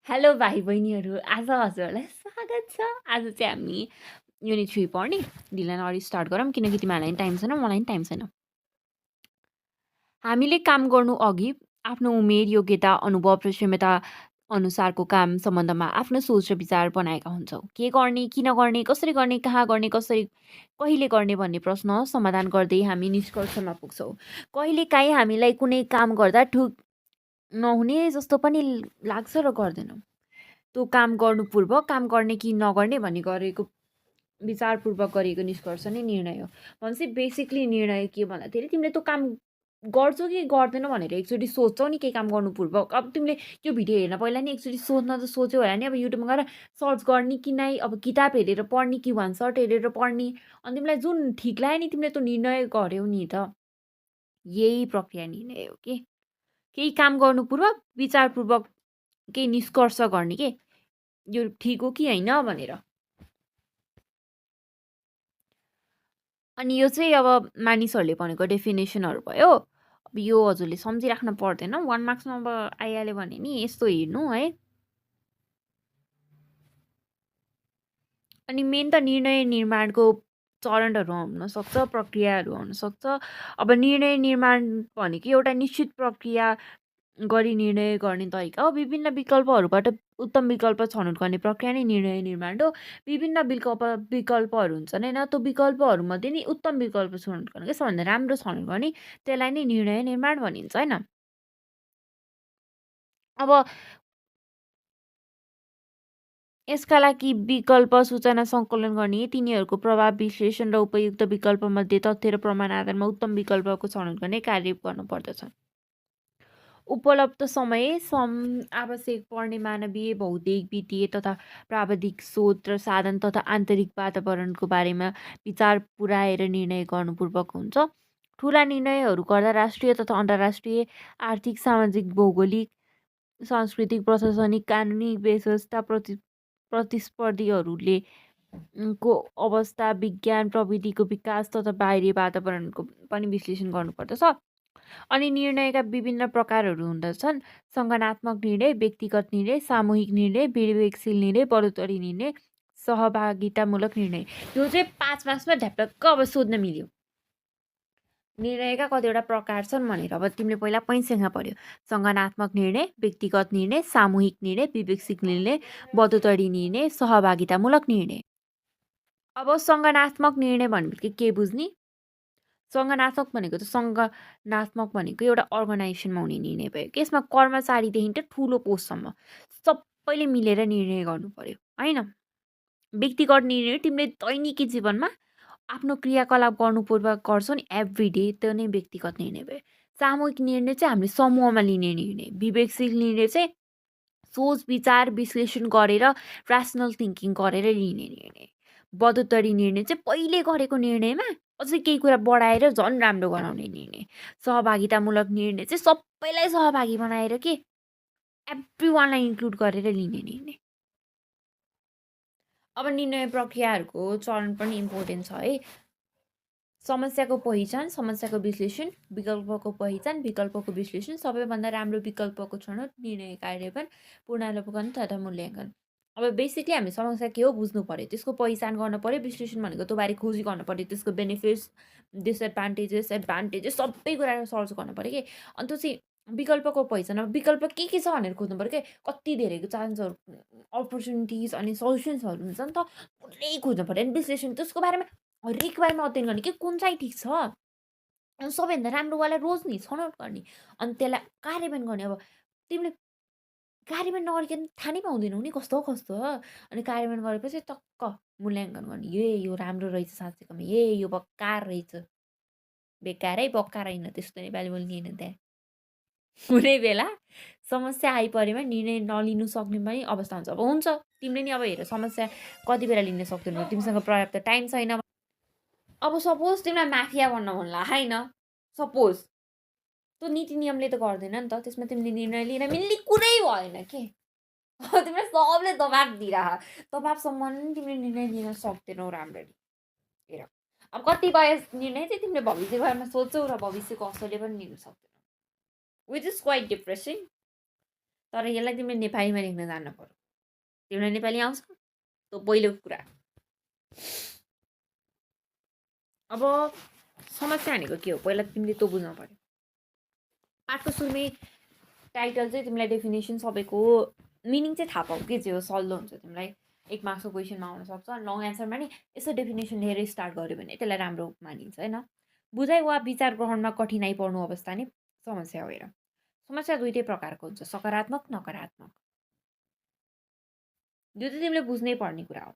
Hello भाइ बहिनीहरू आज हजुरहरूलाई स्वागत छ। आज चाहिँ हामी युनिट 3 पढ्ने। ढिला नगरी स्टार्ट गरौँ किनकि तिमीहरूलाई पनि टाइम छैन, मलाई पनि टाइम छैन। हामीले काम गर्नु अघि आफ्नो उमेर, योग्यता, अनुभव र क्षमता अनुसारको काम सम्बन्धमा आफ्नो सोच र विचार बनाएका हुन्छौँ। के गर्ने, किन गर्ने, कसरी गर्ने, कहाँ गर्ने, कसरी कहिले गर्ने भन्ने प्रश्न समाधान गर्दै हामी निष्कर्षमा पुग्छौँ। कहिलेकाहीँ हामीलाई कुनै काम गर्दा ठिक नहुने जस्तो पनि लाग्छ र गर्दैनौँ। त्यो काम गर्नु पूर्व काम गर्ने कि नगर्ने भन्ने गरेको विचारपूर्वक गरिएको निष्कर्ष नै निर्णय हो। भनेपछि बेसिकली निर्णय के भन्दाखेरि तिमीले त्यो काम गर्छौ कि गर्दैनौ भनेर एकचोटि सोध्छौ नि केही काम गर्नु पूर्व। अब तिमीले त्यो भिडियो हेर्न पहिला नि एकचोटि सोध्न त सोच्यौ होला नि। अब युट्युबमा गएर सर्च गर्ने कि नै अब किताब हेरेर पढ्ने कि भन्छ सर्ट हेरेर पढ्ने अनि तिमीलाई जुन ठिक लाग्यो नि तिमीले त्यो निर्णय गर्यौ नि त। यही प्रक्रिया निर्णय हो के। केही काम गर्नु पूर्व विचारपूर्वक केही निष्कर्ष गर्ने के यो ठिक हो कि होइन भनेर। अनि यो चाहिँ अब मानिसहरूले भनेको डेफिनेसनहरू भयो। अब यो हजुरले सम्झिराख्न पर्दैन, 1 मार्क्समा अब आइहाल्यो भने नि यस्तो हेर्नु है। अनि मेन त निर्णय निर्माणको चरणहरू हुनसक्छ, प्रक्रियाहरू हुनसक्छ। अब निर्णय निर्माण भनेको एउटा निश्चित प्रक्रिया गरी निर्णय गर्ने तरिका हो। विभिन्न विकल्पहरूबाट उत्तम विकल्प छनौट गर्ने प्रक्रिया नै निर्णय निर्माण हो। विभिन्न विकल्पहरू हुन्छन् होइन, त्यो विकल्पहरूमध्ये नि उत्तम विकल्प छनौट गर्ने क्या, सबभन्दा राम्रो छनौट गर्ने त्यसलाई नै निर्णय निर्माण भनिन्छ होइन। अब यसका लागि विकल्प सूचना सङ्कलन गर्ने, तिनीहरूको प्रभाव विश्लेषण र उपयुक्त विकल्पमध्ये तथ्य र प्रमाण आधारमा उत्तम विकल्पको छनौट गर्ने कार्य गर्नुपर्दछ। उपलब्ध समय आवश्यक पर्ने मानवीय, भौतिक, वित्तीय तथा प्राविधिक स्रोत र साधन तथा आन्तरिक वातावरणको बारेमा विचार पुर्याएर निर्णय गर्नुपूर्वक हुन्छ। ठुला निर्णयहरू गर्दा राष्ट्रिय तथा अन्तर्राष्ट्रिय आर्थिक, सामाजिक, भौगोलिक, सांस्कृतिक, प्रशासनिक, कानुनी व्यवस्था, प्रतिस्पर्धीहरूले को अवस्था, विज्ञान प्रविधिको विकास तथा बाहिरी वातावरणको पनि विश्लेषण गर्नुपर्दछ। अनि निर्णयका विभिन्न प्रकारहरू हुँदछन्। सङ्गठनात्मक निर्णय, व्यक्तिगत निर्णय, सामूहिक निर्णय, विवेकशील निर्णय, बढ़ोत्तरी निर्णय, सहभागितामूलक निर्णय। यो चाहिँ 5 मार्क्समा ढ्याप्पक्क अब सोध्न मिल्यो। निर्णयका कतिवटा प्रकार छन् भनेर अब तिमीले पहिला पैँसँग पढ्यो। सङ्गठनात्मक निर्णय, व्यक्तिगत निर्णय, सामूहिक निर्णय, विवेकशील निर्णय, बढ़ोत्तरी निर्णय, सहभागितामूलक निर्णय। अब सङ्गठनात्मक निर्णय भनेपछि के बुझ्ने? सङ्गठनात्मक भनेको त सङ्गठनात्मक भनेको एउटा अर्गनाइजेसनमा हुने निर्णय भयो। यसमा कर्मचारीदेखि त ठुलो पोस्टसम्म सबैले मिलेर निर्णय गर्नु पर्यो होइन। व्यक्तिगत निर्णय तिमीले दैनिकी जीवनमा आफ्नो क्रियाकलाप गर्नुपूर्वक गर्छौ नि एभ्री डे, त्यो नै व्यक्तिगत निर्णय भयो। सामूहिक निर्णय चाहिँ हामीले समूहमा लिने निर्णय। विवेकशील निर्णय चाहिँ सोच विचार विश्लेषण गरेर ऱ्यासनल थिङ्किङ गरेर लिने निर्णय। बढ़ोत्तरी निर्णय चाहिँ पहिले गरेको निर्णयमा अझै केही कुरा बढाएर झन् राम्रो गराउने निर्णय। सहभागितामूलक निर्णय चाहिँ सबैलाई सहभागी बनाएर के एभ्री वानलाई इन्क्लुड गरेर लिने निर्णय। अब निर्णय प्रक्रियाहरूको चरण पनि इम्पोर्टेन्ट छ है। समस्याको पहिचान, समस्याको विश्लेषण, विकल्पको पहिचान, विकल्पको विश्लेषण, सबैभन्दा राम्रो विकल्पको छनौट, निर्णय कार्यान्वयन, पूर्णावलोकन तथा मूल्याङ्कन। अब बेसिकली हामी समस्या के हो बुझ्नु पर्यो, त्यसको पहिचान गर्नु पर्यो, विश्लेषण भनेको त्यो बारे खोजी गर्नु पर्यो, त्यसको बेनिफिट्स, डिसएडभान्टेजेस, एडभान्टेजेस सबै कुरा सर्च गर्नु पर्यो कि। अनि त्यो चाहिँ विकल्पको पहिचान, अब विकल्प के छ भनेर खोज्नु पर्यो कि। कति धेरैको चान्सहरू, अपर्च्युनिटिज अनि सल्युसन्सहरू हुन्छ नि त, पुरै खोज्नु पर्यो। अनि विश्लेषण त्यसको बारेमा हरेक बारेमा अध्ययन गर्ने कि कुन चाहिँ ठिक छ, सबैभन्दा राम्रोवाला रोज्ने, छनौट गर्ने, अनि त्यसलाई कार्यान्वयन गर्ने। अब तिमीले कार्यान्वयन नगरिकन थाहा नै पाउँदैनौ नि कस्तो कस्तो हो। अनि कार्यान्वयन गरेपछि टक्क मूल्याङ्कन गर्ने, यो राम्रो रहेछ साँच्चैकोमा, यो बक्कार रहेछ। बेकारै बक्कार होइन, त्यस्तो नेपाली बोल्ने होइन त्यहाँ। कुनै बेला समस्या आइपरेमा निर्णय नलिनु सक्ने पनि अवस्था हुन्छ। अब हुन्छ तिमीले नि अब हेर समस्या कति बेला लिन सक्दैनौ, तिमीसँग पर्याप्त टाइम छैन। अब सपोज तिमीलाई माफिया बन्न मन लाग्यो होइन, सपोज त्यो नीति नियमले त गर्दैन नि त, त्यसमा तिमीले निर्णय लिन मिल्ने कुरै भएन के। तिमीलाई सबले दबाब दिइरह, दबाबसम्म तिमीले निर्णय लिन सक्दैनौ राम्ररी। हेर अब कतिपय निर्णय चाहिँ तिमीले भविष्यको बारेमा सोच्छौ र भविष्यको असरले पनि लिन सक्दैनौ, विच इज क्वाइट डिप्रेसिङ। तर यसलाई तिमीले नेपालीमा लेख्न जान्न पर्यो। तिमीलाई नेपाली आउँछ? त्यो पहिलो कुरा। अब समस्या भनेको के हो पहिला तिमीले त्यो बुझ्नु पर्यो। पाठको सुरुमै टाइटल चाहिँ तिमीलाई डेफिनेसन सबैको मिनिङ चाहिँ थाहा पाऊ के चाहिँ हो, सल्लो हुन्छ तिमीलाई। 1 मार्क्सको क्वेसनमा आउन सक्छ। लङ एन्सरमा नि यसो डेफिनेसन लिएर स्टार्ट गर्यो भने त्यसलाई राम्रो मानिन्छ होइन। बुझाइ वा विचार ग्रहणमा कठिनाइ पर्नु अवस्था नै समस्या हो। हेर, समस्या दुईटै प्रकारको हुन्छ, सकारात्मक नकारात्मक। यो चाहिँ तिमीले बुझ्नै पर्ने कुरा हो।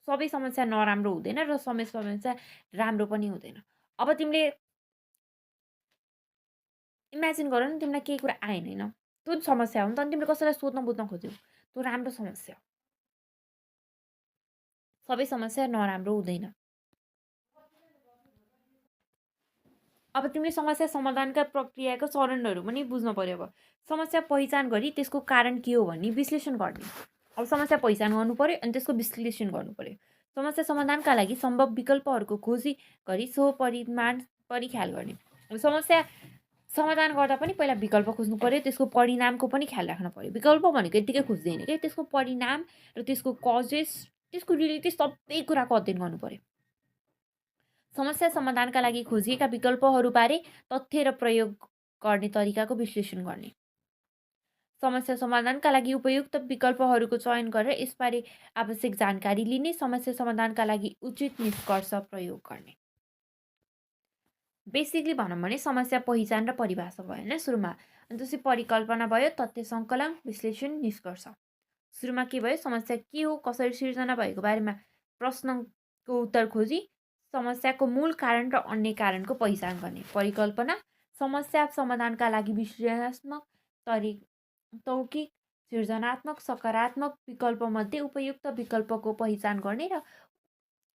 सबै समस्या नराम्रो हुँदैन र सबै समस्या राम्रो पनि हुँदैन। अब तिमीले इमेजिन गर न तिमीलाई केही कुरा आएन होइन, त्यो समस्या हो नि त। अनि तिमीले कसैलाई सोध्न बुझ्न खोज्यौ, त्यो राम्रो समस्या हो। सबै समस्या नराम्रो हुँदैन। अब तिमीले समस्या समाधानका प्रक्रियाको चरणहरू पनि बुझ्न पर्यो। अब समस्या पहिचान गरी त्यसको कारण के हो भन्ने विश्लेषण गर्ने। अब समस्या पहिचान गर्नु पर्यो अनि त्यसको विश्लेषण गर्नु पर्यो। समस्या समाधानका लागि सम्भव विकल्पहरूको खोजी गरी सो परिख्याल गर्ने। अब समस्या समाधान गर्दा पनि पहिला विकल्प खोज्नु पर्यो, त्यसको परिणामको पनि ख्याल राख्नु पर्यो। विकल्प भनेको यत्तिकै खोज्दैन क्या, त्यसको परिणाम र त्यसको कजेस, त्यसको रिलेटेड सबै कुराको अध्ययन गर्नु पर्यो। समस्या समाधानका लागि खोजिएका विकल्पहरूबारे तथ्य र प्रयोग गर्ने तरिकाको विश्लेषण गर्ने। समस्या समाधानका लागि उपयुक्त विकल्पहरूको चयन गरेर यसबारे आवश्यक जानकारी लिने। समस्या समाधानका लागि उचित निष्कर्ष प्रयोग गर्ने। बेसिकली भनौँ भने समस्या पहिचान र परिभाषा भयो होइन सुरुमा। अनि त्यसपछि परिकल्पना भयो, तथ्य सङ्कलन, विश्लेषण, निष्कर्ष। सुरुमा के भयो, समस्या के हो, कसरी सिर्जना भएको बारेमा प्रश्नको उत्तर खोजी समस्याको मूल कारण र अन्य कारणको पहिचान गर्ने। परिकल्पना, समस्या समाधानका लागि विश्लेषणात्मक, तार्किक, सृजनात्मक, सकारात्मक विकल्पमध्ये उपयुक्त विकल्पको पहिचान गर्ने र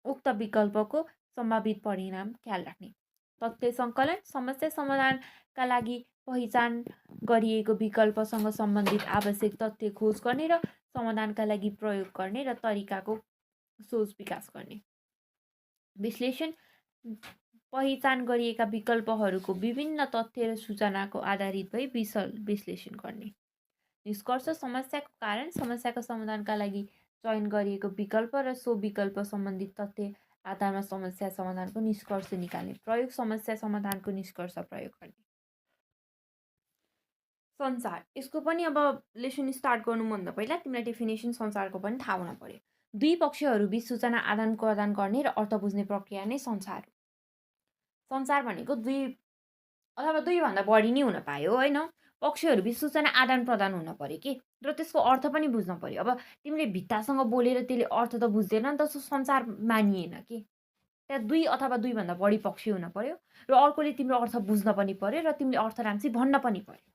उक्त विकल्पको सम्भावित परिणाम ख्याल राख्ने। तथ्य सङ्कलन, समस्या समाधानका लागि पहिचान गरिएको विकल्पसँग सम्बन्धित आवश्यक तथ्य खोज गर्ने र समाधानका लागि प्रयोग गर्ने र तरिकाको सोच विकास गर्ने। विश्लेषण, पहिचान गरिएका विकल्पहरूको विभिन्न तथ्य र सूचनाको आधारित भई विश्लेषण गर्ने। निष्कर्ष, समस्याको कारण, समस्याको समाधानका लागि चयन गरिएको विकल्प र सो विकल्प सम्बन्धित तथ्य आधारमा समस्या समाधानको निष्कर्ष निकाल्ने। प्रयोग, समस्या समाधानको निष्कर्ष प्रयोग गर्ने। संसार, यसको पनि अब लेसन स्टार्ट गर्नुभन्दा पहिला तिमीलाई डेफिनेसन संसारको पनि थाहा हुन पर्यो। दुई पक्षहरू बीच सूचना आदान प्रदान गर्ने र अर्थ बुझ्ने प्रक्रिया नै संसार हो। संसार भनेको दुई अथवा दुईभन्दा बढी नै हुन पायो होइन। पक्षहरू बीच सूचना आदान प्रदान हुन पर्यो कि, र त्यसको अर्थ पनि बुझ्न पर्यो। अब तिमीले भित्तासँग बोलेर त्यसले अर्थ त बुझ्दैन नि त, संसार मानिएन कि। त्यहाँ दुई अथवा दुईभन्दा बढी पक्ष हुन पर्यो र अर्कोले तिम्रो अर्थ बुझ्न पनि पर्यो र तिमीले अर्थ राम्ररी भन्न पनि पर्यो।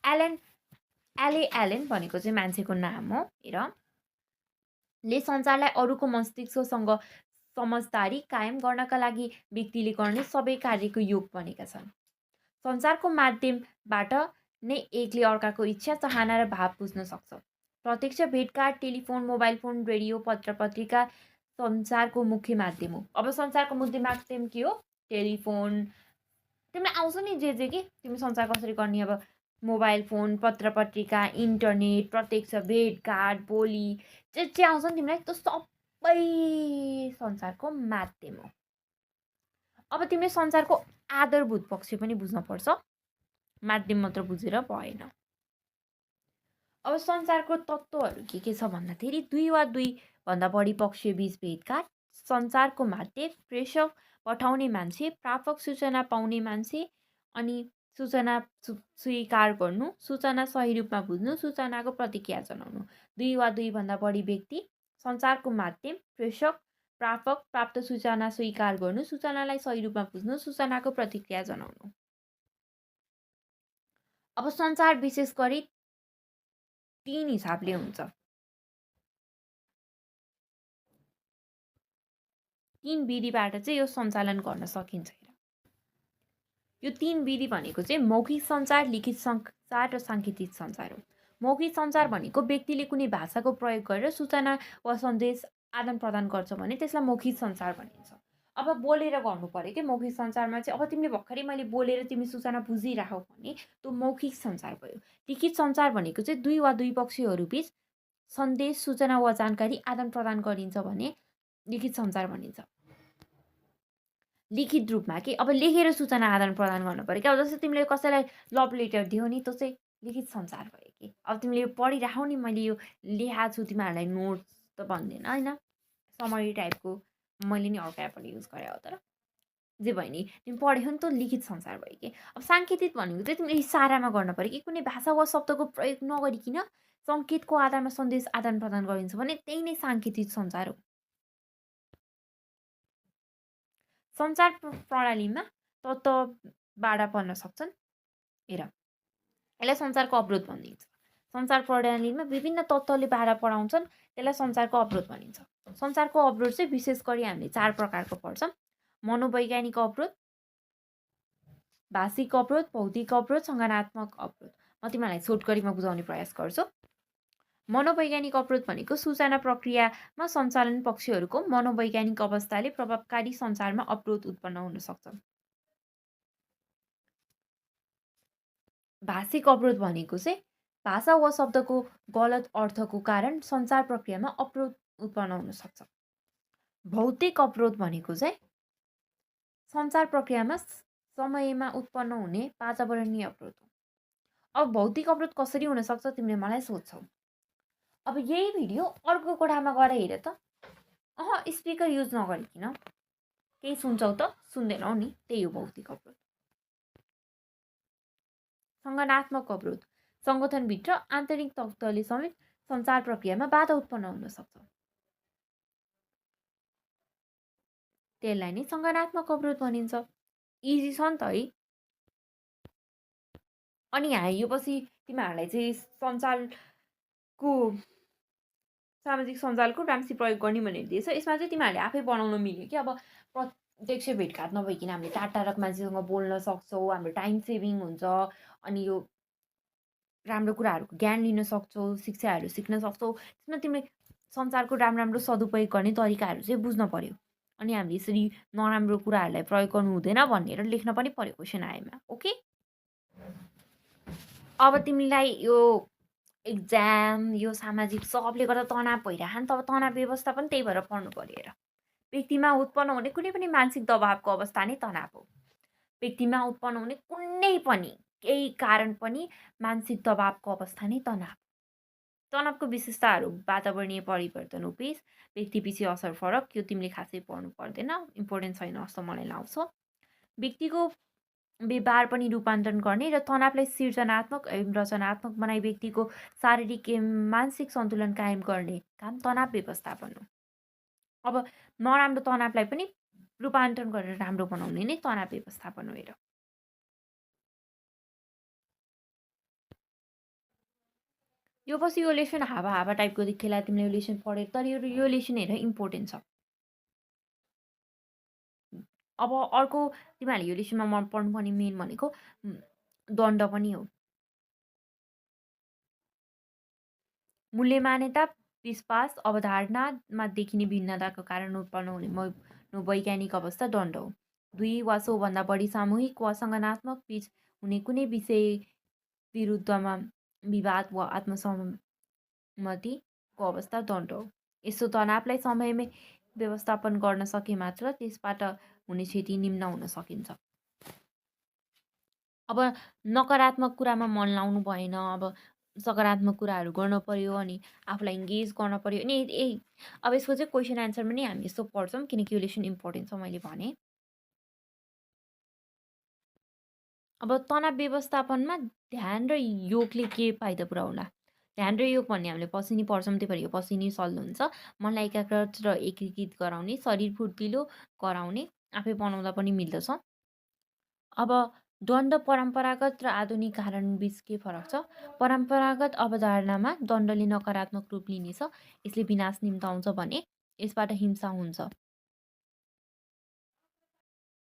एलेन भनेको चाहिँ मान्छेको नाम हो। हेर, ले संसारलाई अरूको मस्तिष्कसँग समझदारी कायम गर्नका लागि व्यक्तिले गर्ने सबै कार्यको योग बनेका छन्। संसारको माध्यमबाट नै एकले अर्काको इच्छा, चाहना र भाव बुझ्न सक्छ। प्रत्यक्ष भेटघाट, टेलिफोन, मोबाइल फोन, रेडियो, पत्र पत्रिका संसारको मुख्य माध्यम हो। अब संसारको मुख्य माध्यम के हो? टेलिफोन। तिमीलाई आउँछ नि जे कि तिमी संसार कसरी गर्ने। अब मोबाइल फोन, पत्र पत्रिका, इन्टरनेट, प्रत्यक्ष भेटघाट, बोली, जे आउँछ नि तिमीलाई, त्यो सबै संसारको माध्यम हो। अब तिमीले संसारको आधारभूत पक्ष पनि बुझ्नुपर्छ, माध्यम मात्र बुझेर भएन। अब संसारको तत्त्वहरू के छ भन्दाखेरि दुई वा दुईभन्दा बढी पक्ष बीच भेटघाट, संसारको माध्यम, प्रेषक पठाउने मान्छे, प्रापक सूचना पाउने मान्छे, अनि सूचना स्वीकार गर्नु, सूचना सही रूपमा बुझ्नु, सूचनाको प्रतिक्रिया जनाउनु। दुई वा दुईभन्दा बढी व्यक्ति, संसारको माध्यम, प्रेषक, प्रापक, प्राप्त सूचना स्वीकार गर्नु, सूचनालाई सही रूपमा बुझ्नु, सूचनाको प्रतिक्रिया जनाउनु। अब संसार विशेष गरी 3 हिसाबले हुन्छ। 3 विधिबाट चाहिँ यो सञ्चालन गर्न सकिन्छ। यो 3 विधि भनेको चाहिँ मौखिक सञ्चार, लिखित सञ्चार र साङ्केतिक सञ्चार हो। मौखिक सञ्चार भनेको व्यक्तिले कुनै भाषाको प्रयोग गरेर सूचना वा सन्देश आदान प्रदान गर्छ भने त्यसलाई मौखिक सञ्चार भनिन्छ। अब बोलेर गर्नु पर्यो के मौखिक सञ्चारमा चाहिँ अब तिमीले भर्खरै मैले बोलेर तिमी सूचना बुझिराखौ भने त्यो मौखिक सञ्चार भयो। लिखित सञ्चार भनेको चाहिँ 2 वा 2 पक्षहरूबीच सन्देश, सूचना वा जानकारी आदान-प्रदान गरिन्छ भने लिखित सञ्चार भनिन्छ। लिखित रूपमा के अब लेखेर सूचना आदान-प्रदान गर्नु पर्यो क्या। अब जस्तै तिमीले कसैलाई लभ लेटर दियौ नि, त्यो चाहिँ लिखित सञ्चार भयो कि। अब तिमीले यो पढिराखौ नि, मैले यो लेखाएको छु तिमीहरूलाई नोट्स त भन्दैन होइन, समरी टाइपको मैले नि अर्को एपबाट युज गरे हो, तर जे भयो नि तिमी पढ्यौ नि, त लिखित सञ्चार भयो कि। अब साङ्केतिक भनेको चाहिँ तिमीले इसारामा गर्न पर्यो कि कुनै भाषा वा शब्दको प्रयोग नगरिकन सङ्केतको आधारमा सन्देश आदान-प्रदान गरिन्छ भने त्यही नै साङ्केतिक सञ्चार हो। सञ्चार प्रणालीमा तत्त्व बाधा पर्न सक्छन्। हेर, यसलाई सञ्चारको अवरोध भनिन्छ। सञ्चार प्रणालीमा विभिन्न तत्त्वले बाधा पराउँछन्, त्यसलाई सञ्चारको अवरोध भनिन्छ। सञ्चारको अवरोध चाहिँ विशेष गरी हामीले 4 प्रकारको पर्छ। मनोवैज्ञानिक अवरोध, भाषिक अवरोध, भौतिक अवरोध, सङ्गठनात्मक अवरोध। म तिमीहरूलाई छोटकरीमा बुझाउने प्रयास गर्छु। मनोवैज्ञानिक अवरोध भनेको सूचना प्रक्रियामा सञ्चालन पक्षहरूको मनोवैज्ञानिक अवस्थाले प्रभावकारी सञ्चारमा अवरोध उत्पन्न हुन सक्छ। भाषिक अवरोध भनेको चाहिँ भाषा वा शब्दको गलत अर्थको कारण सञ्चार प्रक्रियामा अवरोध उत्पन्न हुन सक्छ। भौतिक अवरोध भनेको चाहिँ सञ्चार प्रक्रियामा समयमा उत्पन्न हुने वातावरणीय अवरोध हो। अब भौतिक अवरोध कसरी हुन सक्छ तिमीले मलाई सोध्छौ। अब यही भिडियो अर्को कोठामा गएर हेर त, स्पिकर युज नगरिकन केही सुन्छौ त सुन्दैनौ नि, त्यही हो भौतिक अवरोध। सङ्गठनात्मक अवरोध, सङ्गठनभित्र आन्तरिक तत्त्वले समेत सञ्चार प्रक्रियामा बाधा उत्पन्न हुन सक्छ, त्यसलाई नै सङ्गठनात्मक अवरोध भनिन्छ। इजी छ नि त है। अनि यो पछि तिमीहरूलाई चाहिँ सामाजिक सञ्जालको राम्ररी प्रयोग गर्ने भनेर दिएछ। यसमा चाहिँ तिमीहरूले आफै बनाउन मिल्यो कि। अब प्रत्यक्ष भेटघाट नभइकन हामीले टाढाको मान्छेसँग बोल्न सक्छौँ, हाम्रो टाइम सेभिङ हुन्छ, अनि यो राम्रो कुराहरूको ज्ञान लिन सक्छौँ, शिक्षाहरू सिक्न सक्छौँ। त्यसमा तिमीले सञ्चारको राम्रो सदुपयोग गर्ने तरिकाहरू चाहिँ बुझ्न पर्यो। अनि हामीले यसरी नराम्रो कुराहरूलाई प्रयोग गर्नु हुँदैन भनेर लेख्न पनि पर्यो क्वेसन आएमा। ओके, अब तिमीलाई यो एक्जाम, यो सामाजिक सबले गर्दा तनाव भइरह नि त। अब तनाव व्यवस्थापन त्यही भएर पढ्नु पर्यो। हेर, व्यक्तिमा उत्पन्न हुने कुनै पनि मानसिक दबावको अवस्था नै तनाव हो। व्यक्तिमा उत्पन्न हुने कुनै पनि केही कारण पनि मानसिक दबावको अवस्था नै तनाव। तनावको विशेषताहरू वातावरणीय परिवर्तन हो, पेस व्यक्तिपछि असर फरक, यो तिमीले खासै पढ्नु पर्दैन, इम्पोर्टेन्ट छैन जस्तो मलाई लाग्छ। व्यक्तिको व्यवहार पनि रूपान्तरण गर्ने र तनावलाई सृजनात्मक एवं रचनात्मक बनाई व्यक्तिको शारीरिक एवं मानसिक सन्तुलन कायम गर्ने काम तनाव व्यवस्थापन हो। अब नराम्रो तनावलाई पनि रूपान्तरण गरेर राम्रो बनाउने नै तनाव व्यवस्थापन हो। हेर, यो पछि यो लेसन हावा टाइपको देखिएला तिमीले यो लेसन पढेर, तर यो लेसन हेर इम्पोर्टेन्ट छ। अब अर्को तिमीहरूले यो लेसनमा मन पढ्नुपर्ने मेन भनेको दण्ड पनि हो। मूल्य मान्यता, विश्वास, अवधारणामा देखिने भिन्नताको कारण उत्पन्न हुने मनोवैज्ञानिक अवस्था दण्ड हो। 2 वा सोभन्दा बढी सामूहिक वा सङ्गठनात्मक बीच हुने कुनै विषय विरुद्धमा विवाद वा आत्मसहमतिको अवस्था दण्ड हो। यस्तो तनावलाई समयमै व्यवस्थापन गर्न सके मात्र त्यसबाट हुने क्षति निम्न हुन सकिन्छ। अब नकारात्मक कुरामा मन लाउनु भएन, अब सकारात्मक कुराहरू गर्न पर्यो, अनि आफूलाई इङ्गेज गर्न पर्यो। अनि अब यसको चाहिँ क्वेसन एन्सरमा नि हामी यस्तो पढ्छौँ किनकि यो लेसन इम्पोर्टेन्ट छ मैले भने। अब तनाव व्यवस्थापनमा ध्यान र योगले के फाइदा पुऱ्याउला? ध्यान र योग भन्ने हामीले पछि नि पढ्छौँ, त्यही भएर यो पछि नि सल्लो हुन्छ। मनलाई एकाग्र र एकीकृत गराउने, शरीर फुर्तिलो गराउने, आफै बनाउँदा पनि मिल्दछ। अब दण्ड परम्परागत र आधुनिक कारण बीच के फरक छ? परम्परागत अवधारणामा दण्डले नकारात्मक रूप लिनेछ, यसले विनाश निम्ताउँछ भने यसबाट हिंसा हुन्छ।